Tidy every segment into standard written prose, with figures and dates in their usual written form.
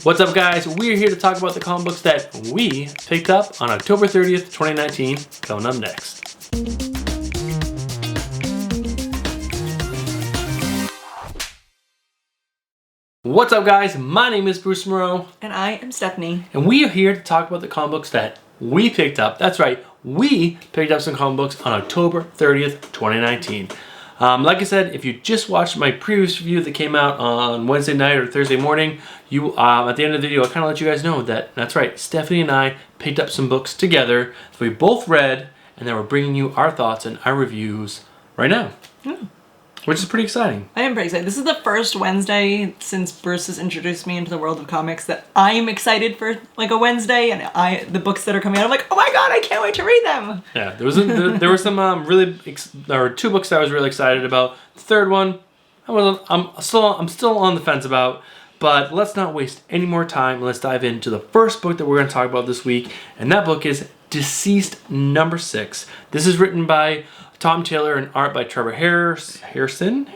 What's up, guys? We're here to talk about the comic books that we picked up on October 30th, 2019. Coming up next. What's up, guys? My name is Bruce Moreau. And I am Stephanie. And we are here to talk about the comic books that we picked up. That's right, we picked up some comic books on October 30th, 2019. Like I said, if you just watched my previous review that came out on Wednesday night or Thursday morning, you at the end of the video, I kind of let you guys know that that's right, Stephanie and I picked up some books together that we both read, and then we're bringing you our thoughts and our reviews right now. Which is pretty exciting. I am pretty excited. This is the first Wednesday since Bruce has introduced me into the world of comics that I am excited for, like, a Wednesday, and the books that are coming out, I'm like, oh my god, I can't wait to read them. Yeah, there were some there were two books that I was really excited about. The third one, I'm still on the fence about. But let's not waste any more time. Let's dive into the first book that we're going to talk about this week, and that book is DCeased #6. This is written by Tom Taylor and art by Trevor Hairsine.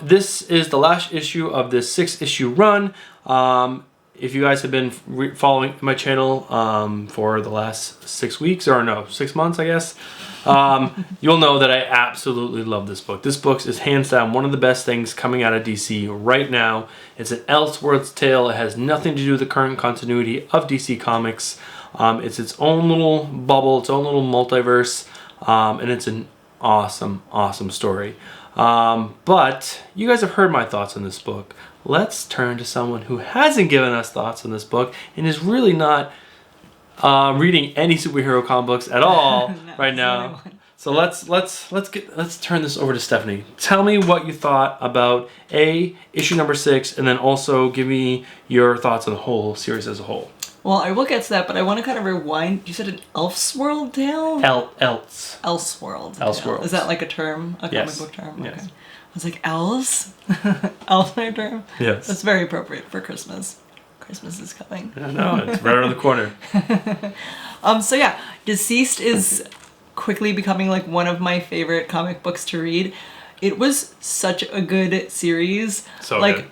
This is the last issue of this 6-issue run. If you guys have been following my channel for the last 6 months, I guess, you'll know that I absolutely love this book. This book is hands down one of the best things coming out of DC right now. It's an Elseworlds tale. It has nothing to do with the current continuity of DC Comics. It's its own little bubble, its own little multiverse, and it's an awesome, awesome story. But you guys have heard my thoughts on this book. Let's turn to someone who hasn't given us thoughts on this book and is really not reading any superhero comic books at all right now. So let's turn this over to Stephanie. Tell me what you thought about issue number 6, and then also give me your thoughts on the whole series as a whole. Well, I will get to that, but I want to kind of rewind. You said an Elseworld tale? Elseworld. Elseworld. Is that like a term? A yes. comic book term? Yes. Okay. I was like, elves? Elf term? Yes. That's very appropriate for Christmas. Christmas is coming. I know, it's right around the corner. So yeah, DCeased is quickly becoming like one of my favorite comic books to read. It was such a good series. So like, good.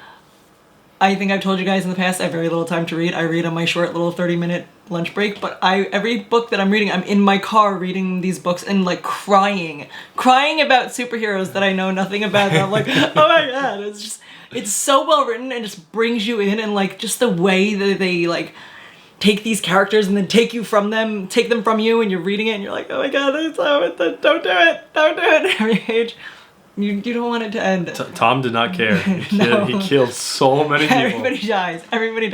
I think I've told you guys in the past I have very little time to read. I read on my short little 30-minute lunch break, but every book that I'm reading, I'm in my car reading these books and like crying about superheroes that I know nothing about. And I'm like, oh my god, it's so well written and just brings you in, and like just the way that they like take these characters and then take them from you, and you're reading it and you're like, oh my god, don't do it every page. You don't want it to end. Tom did not care. He killed so many people. Everybody dies. Everybody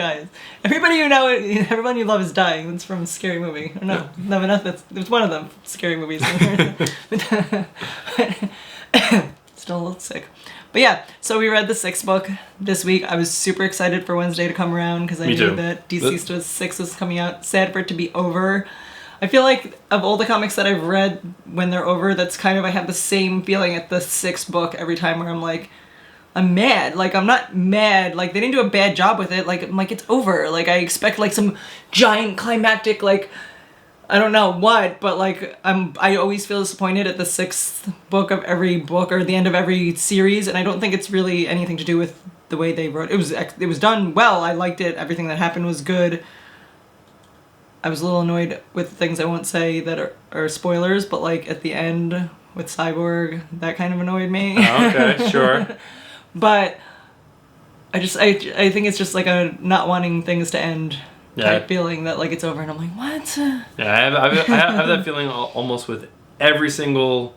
everyone you love is dying. That's from Scary Movie. No, it's one of them. Scary Movies. Still a little sick. But yeah, so we read the 6th book this week. I was super excited for Wednesday to come around because I knew that DCeased 6 was coming out. Sad for it to be over. I feel like of all the comics that I've read when they're over, that's kind of, I have the same feeling at the 6th book every time where I'm like, I'm mad. Like, I'm not mad. Like, they didn't do a bad job with it. Like, I'm like, it's over. Like, I expect like some giant climactic, like, I don't know what, but like, I always feel disappointed at the 6th book of every book or the end of every series, and I don't think it's really anything to do with the way they wrote. It was done well. I liked it. Everything that happened was good. I was a little annoyed with things I won't say that are spoilers, but like at the end with Cyborg, that kind of annoyed me. Oh, okay, sure. But I think it's just like a not wanting things to end type feeling that like it's over, and I'm like, what? Yeah, I have that feeling almost with every single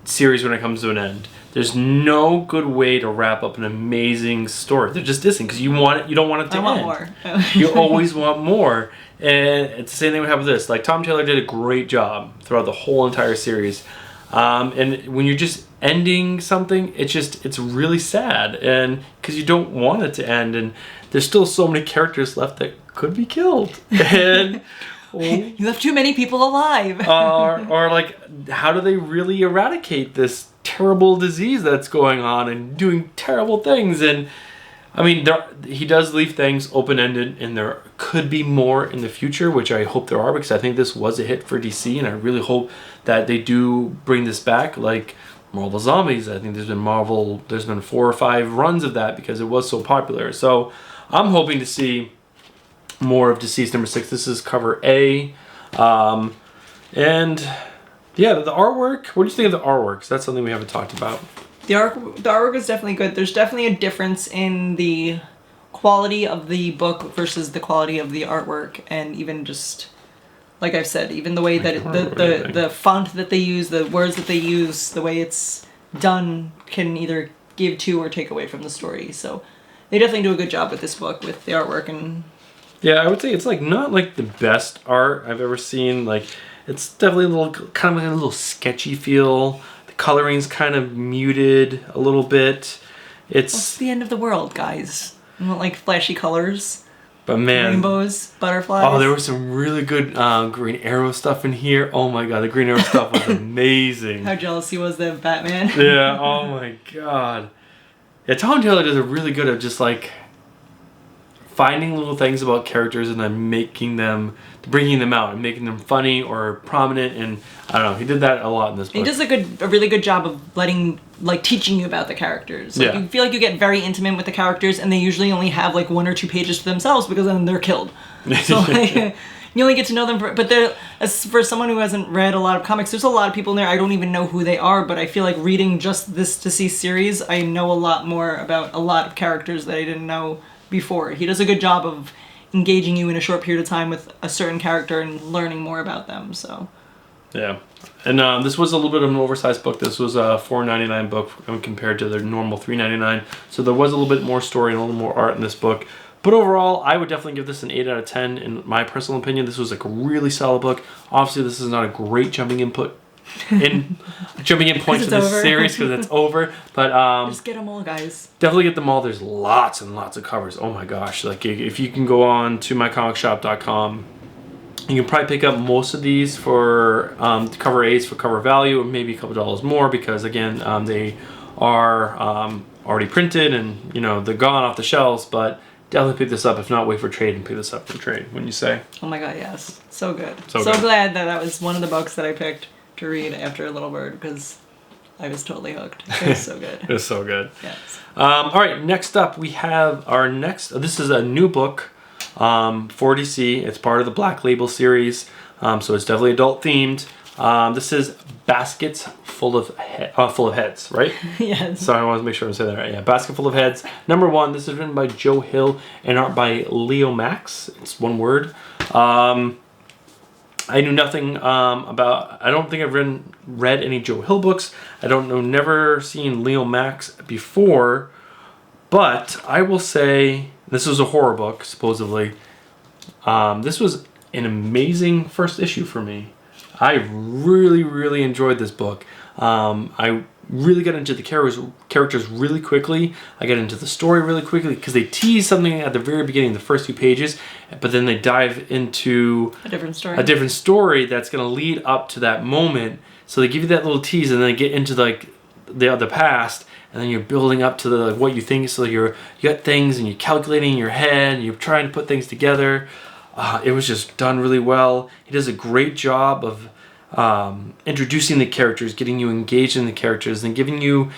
series when it comes to an end. There's no good way to wrap up an amazing story. There just isn't, because you don't want it to end. I want more. You always want more. And it's the same thing we have with this. Like, Tom Taylor did a great job throughout the whole entire series. And when you're just ending something, it's really sad, and because you don't want it to end, and there's still so many characters left that could be killed. And you left too many people alive. or like, how do they really eradicate this terrible disease that's going on and doing terrible things? And I mean, he does leave things open-ended, and there could be more in the future, which I hope there are, because I think this was a hit for DC, and I really hope that they do bring this back. Like Marvel Zombies. I think there's been 4 or 5 runs of that because it was so popular. So I'm hoping to see more of DCeased number 6. This is cover A. And yeah, the artwork. What do you think of the artwork? 'Cause that's something we haven't talked about. The artwork is definitely good. There's definitely a difference in the quality of the book versus the quality of the artwork, and even just like I've said, even the way that the font that they use, the words that they use, the way it's done can either give to or take away from the story. So they definitely do a good job with this book with the artwork. And yeah, I would say it's like not like the best art I've ever seen. Like it's definitely a little kind of like a little sketchy feel. The coloring's kind of muted a little bit. It's the end of the world, guys. I want like flashy colors. But man, rainbows, butterflies. Oh, there was some really good Green Arrow stuff in here. Oh my god, the Green Arrow stuff was amazing. How jealous he was of Batman. Yeah, oh my god. Yeah, Tom Taylor does a really good of just like finding little things about characters and then bringing them out and making them funny or prominent. And I don't know, he did that a lot in this book. He does a really good job of teaching you about the characters. Like, you feel like you get very intimate with the characters, and they usually only have like 1 or 2 pages to themselves because then they're killed. So like, you only get to know them as for someone who hasn't read a lot of comics, there's a lot of people in there I don't even know who they are, but I feel like reading just this DCeased series, I know a lot more about a lot of characters that I didn't know before. He does a good job of engaging you in a short period of time with a certain character and learning more about them. So yeah. And this was a little bit of an oversized book. This was a $4.99 book compared to the normal $3.99. So there was a little bit more story and a little more art in this book. But overall, I would definitely give this an 8 out of 10 in my personal opinion. This was like a really solid book. Obviously, this is not a great jumping in point for this series because it's over. But just get them all, guys. Definitely get them all. There's lots and lots of covers. Oh my gosh! Like if you can go on to mycomicshop.com. You can probably pick up most of these for cover A's for cover value, or maybe a couple dollars more because again they are already printed and they're gone off the shelves. But definitely pick this up. If not, wait for trade and pick this up for trade. Wouldn't you say? Oh my god, yes, so good. So good. Glad that was one of the books that I picked to read after Little Bird because I was totally hooked. It was so good. It was so good. Yes. All right, next up we have our next. This is a new book. For DC. It's part of the Black Label series, so it's definitely adult themed. This is Baskets Full of Heads, right? Yes. Sorry, I wanted to make sure I say that right. Yeah, Basket Full of Heads. Number 1. This is written by Joe Hill and art by Leo Max. It's one word. I knew nothing about. I don't think I've read any Joe Hill books. Never seen Leo Max before, but I will say. This was a horror book, supposedly. This was an amazing first issue for me. I really, really enjoyed this book. I really got into the characters really quickly. I got into the story really quickly because they tease something at the very beginning, the first few pages, but then they dive into a different story that's going to lead up to that moment. So they give you that little tease, and then they get into the past. And then you're building up to what you think. So you got things, and you're calculating in your head, and you're trying to put things together. It was just done really well. He does a great job of introducing the characters, getting you engaged in the characters, and giving you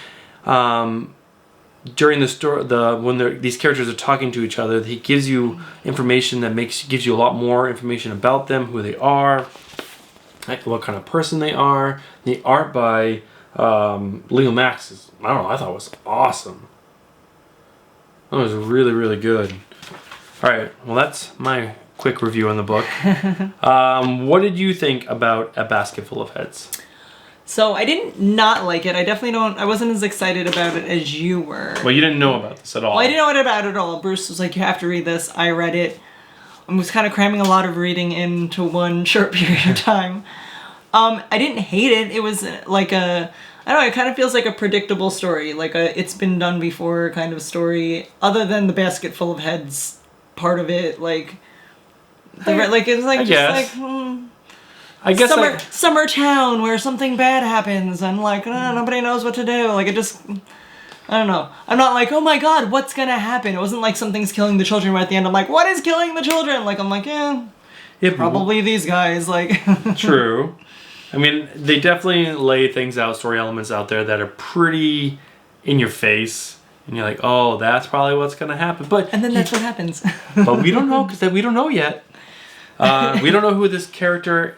during the story, when these characters are talking to each other, he gives you information that gives you a lot more information about them, who they are, what kind of person they are. The art by Leo Max I thought it was awesome. It was really, really good. Alright, well that's my quick review on the book. What did you think about A Basket Full of Heads? So I didn't not like it. I wasn't as excited about it as you were. Well, you didn't know about this at all. Well, I didn't know about it at all. Bruce was like, you have to read this. I read it. I was kind of cramming a lot of reading into one short period of time. I didn't hate it. It was like I don't know, it kind of feels like a predictable story, like it's been done before kind of story, other than the Basket Full of Heads part of it, I guess summer town where something bad happens and nobody knows what to do. I don't know. I'm not like, oh my god, what's gonna happen? It wasn't like something's killing the children right at the end. I'm like, what is killing the children? Probably these guys. True. I mean, they definitely lay things out, story elements out there that are pretty in your face. And you're like, oh, that's probably what's going to happen. And then that's what happens. But we don't know, because we don't know yet. We don't know who this character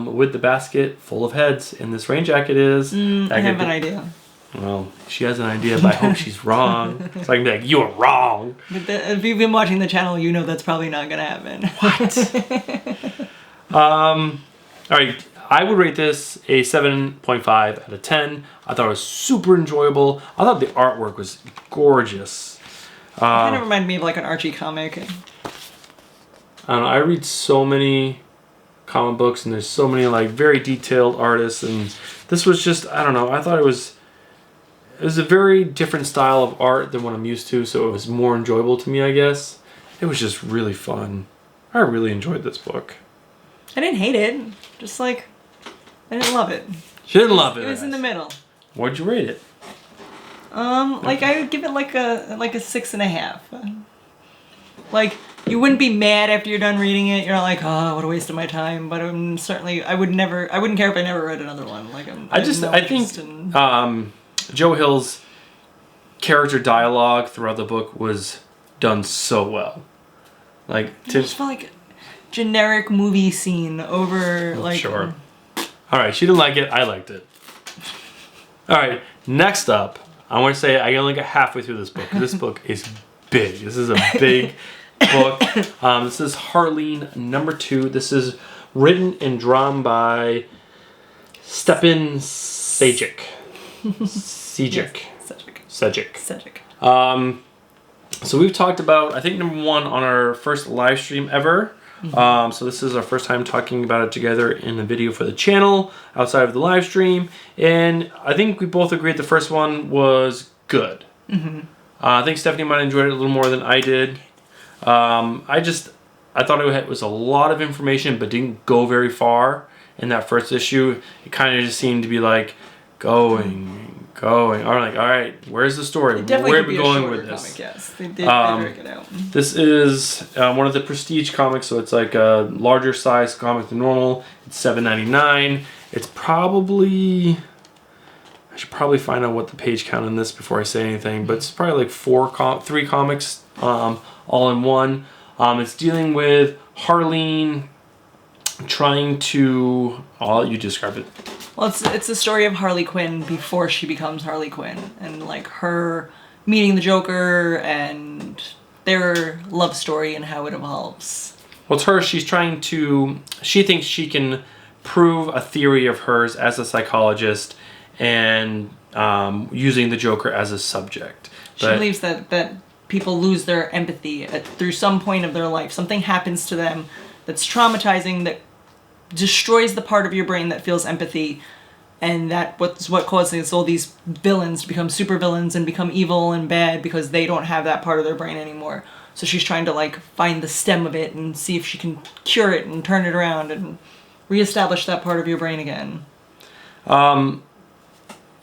with the basket full of heads in this rain jacket is. I have an idea. Well, she has an idea, but I hope she's wrong. So I can be like, you were wrong. But if you've been watching the channel, you know that's probably not going to happen. What? All right. I would rate this a 7.5 out of 10. I thought it was super enjoyable. I thought the artwork was gorgeous. It kind of reminded me of like an Archie comic. I don't know. I read so many comic books, and there's so many like very detailed artists, and this was just, I don't know. I thought it was a very different style of art than what I'm used to, so it was more enjoyable to me, I guess. It was just really fun. I really enjoyed this book. I didn't hate it. Just like, I didn't love it. She didn't love it. It was in the middle. What'd you rate it? Like I would give it like a 6.5. Like, you wouldn't be mad after you're done reading it. You're not like, oh, what a waste of my time. But certainly, I wouldn't care if I never read another one. Like, I think Joe Hill's character dialogue throughout the book was done so well. Like, it just felt like generic movie scene over like. Sure. All right, she didn't like it. I liked it. All right, next up, I want to say I only got halfway through this book. This book is big. This is a big book. This is Harleen #2. This is written and drawn by Stepin Sejic. So we've talked about, I think, #1 on our first live stream ever. So this is our first time talking about it together in a video for the channel outside of the live stream, and I think we both agreed the first one was good. I think Stephanie might have enjoyed it a little more than I did. I thought it was a lot of information, but didn't go very far in that first issue. It kind of just seemed to be like going. I'm like, all right, where's the story? Where are we going with this? Comic, yes. They did break it out. This is one of the prestige comics, so it's like a larger size comic than normal. It's $7.99. It's probably, I should probably find out what the page count in this before I say anything, but it's probably like 3 comics all in one. It's dealing with Harleen trying to, I'll let you describe it. Well, it's the story of Harley Quinn before she becomes Harley Quinn, and like her meeting the Joker and their love story and how it evolves. Well, it's her. She thinks she can prove a theory of hers as a psychologist, and using the Joker as a subject. She believes that people lose their empathy through some point of their life. Something happens to them that's traumatizing, that destroys the part of your brain that feels empathy, and that's what causes all these villains to become super villains and become evil and bad because they don't have that part of their brain anymore. So she's trying to like find the stem of it and see if she can cure it and turn it around and reestablish that part of your brain again. And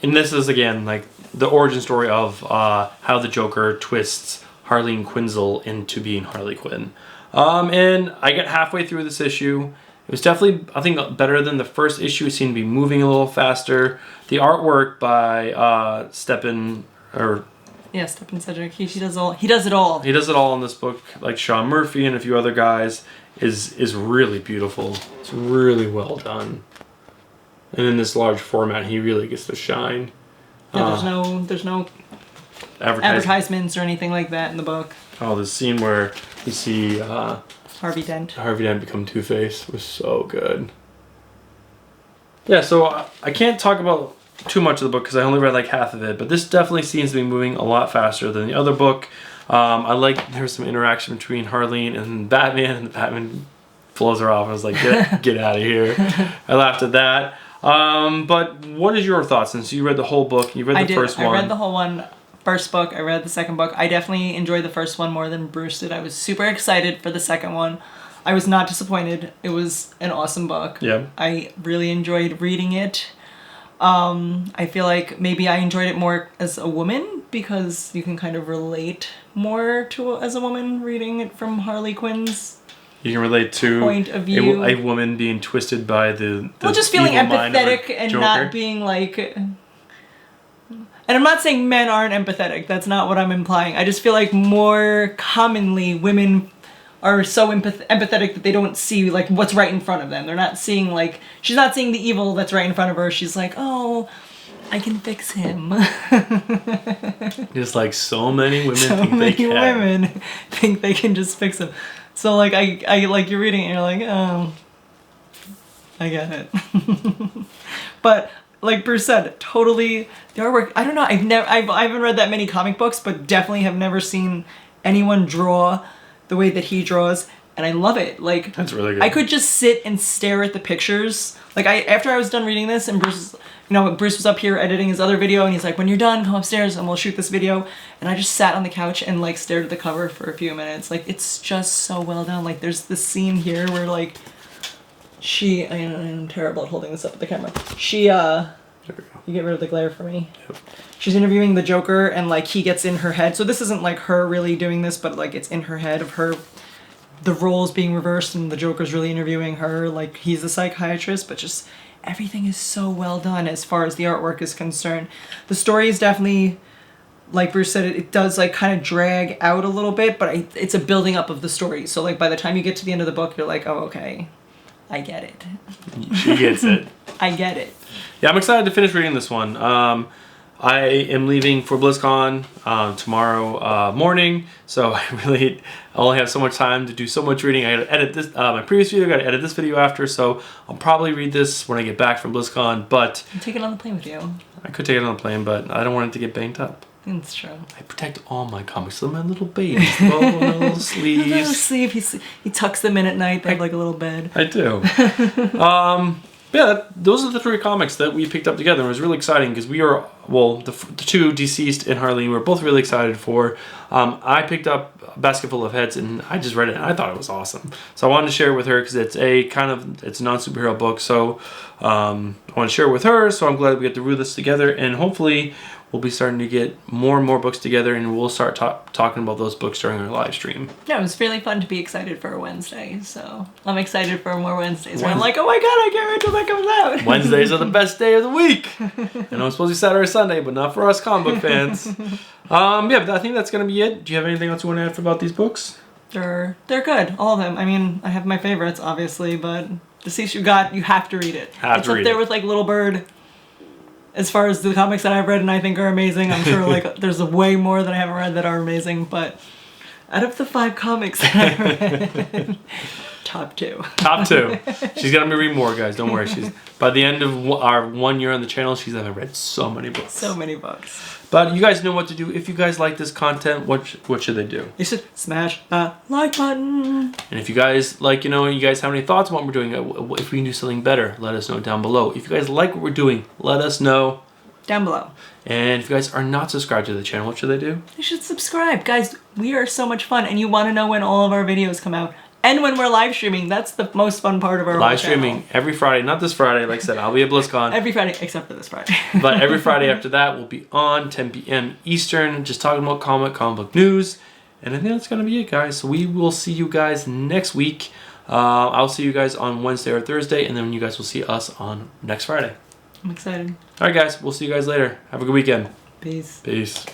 this is again like the origin story of how the Joker twists Harleen Quinzel into being Harley Quinn. And I get halfway through this issue. It was definitely, I think, better than the first issue. It seemed to be moving a little faster. The artwork by Stepin Sejic. He does all. He does it all. He does it all in this book, like Sean Murphy and a few other guys. Is really beautiful. It's really well done. And in this large format, he really gets to shine. Yeah, there's no advertisements or anything like that in the book. Oh, the scene where you see Harvey Dent become Two-Face was so good. Yeah, so I can't talk about too much of the book because I only read like half of it, but this definitely seems to be moving a lot faster than the other book. I like there's some interaction between Harleen and Batman, and Batman blows her off. I was like, get out of here. I laughed at that. But what is your thoughts since you read the whole book? You read the first one. I read the whole one. First book. I read the second book. I definitely enjoyed the first one more than Bruce did. I was super excited for the second one. I was not disappointed. It was an awesome book. Yeah. I really enjoyed reading it. I feel like maybe I enjoyed it more as a woman because you can kind of relate more to as a woman reading it from Harley Quinn's You can relate to point of view. A woman being twisted by the just feeling evil mind of empathetic and Joker. not being like. And I'm not saying men aren't empathetic. That's not what I'm implying. I just feel like more commonly women are so empathetic that they don't see like what's right in front of them. They're not seeing like she's not seeing the evil that's right in front of her. She's like, oh, I can fix him. Just like so many women think they can just fix him. So like I like you're reading it and you're like, oh, I get it. But like Bruce said, totally the artwork. I don't know. I haven't read that many comic books, but definitely have never seen anyone draw the way that he draws, and I love it. Like that's really good. I could just sit and stare at the pictures. Like after I was done reading this, and Bruce was up here editing his other video, and he's like, when you're done, come upstairs and we'll shoot this video. And I just sat on the couch and like stared at the cover for a few minutes. Like it's just so well done. Like there's this scene here where like I'm terrible at holding this up at the camera. There we go. You get rid of the glare for me. Yep. She's interviewing the Joker, and like he gets in her head. So this isn't like her really doing this, but like it's in her head of her, the roles being reversed, and the Joker's really interviewing her. Like he's a psychiatrist, but just everything is so well done as far as the artwork is concerned. The story is definitely, like Bruce said, it does like kind of drag out a little bit, but it's a building up of the story. So like by the time you get to the end of the book, you're like, oh, okay, I get it. She gets it. I get it. Yeah, I'm excited to finish reading this one. I am leaving for BlizzCon tomorrow morning, so I really only have so much time to do so much reading. I got to edit this, my previous video, got to edit this video after, so I'll probably read this when I get back from BlizzCon, but... Take it on the plane with you. I could take it on the plane, but I don't want it to get banged up. It's true. I protect all my comics. They're my little babies. My little sleeves. Little sleeve. He tucks them in at night. They have like a little bed. I do. Yeah, those are the 3 comics that we picked up together. It was really exciting because we are, well, the 2, DCeased and Harleen, we were both really excited for. I picked up Basketful of Heads, and I just read it, and I thought it was awesome. So I wanted to share it with her because it's a non-superhero book. So I want to share it with her, so I'm glad we get to read this together, and hopefully we'll be starting to get more and more books together, and we'll start talking about those books during our live stream. Yeah, it was really fun to be excited for a Wednesday, so I'm excited for more Wednesdays. Where I'm like, oh my god, I can't wait till that comes out. Wednesdays are the best day of the week. I know it's supposed to be Saturday or Sunday, but not for us comic book fans. Yeah, but I think that's going to be it. Do you have anything else you want to add about these books? They're good, all of them. I mean, I have my favorites, obviously, but DCeased you have to read it. It's up there with like Little Bird. As far as the comics that I've read and I think are amazing, I'm sure like there's way more that I haven't read that are amazing, but out of the 5 comics that I've read, top 2. Top 2. She's gonna be reading more, guys. Don't worry. She's by the end of our 1 year on the channel, she's gonna read so many books. So many books. But you guys know what to do. If you guys like this content, what should they do? You should smash the like button. And if you guys like, you guys have any thoughts on what we're doing, if we can do something better, let us know down below. If you guys like what we're doing, let us know down below. And if you guys are not subscribed to the channel, what should they do? You should subscribe. Guys, we are so much fun, and you want to know when all of our videos come out. And when we're live streaming, that's the most fun part of our live streaming every Friday. Not this Friday, like I said, I'll be at BlizzCon. Every Friday, except for this Friday. But every Friday after that, we'll be on 10 p.m. Eastern, just talking about comic book news. And I think that's going to be it, guys. So we will see you guys next week. I'll see you guys on Wednesday or Thursday, and then you guys will see us on next Friday. I'm excited. All right, guys. We'll see you guys later. Have a good weekend. Peace. Peace.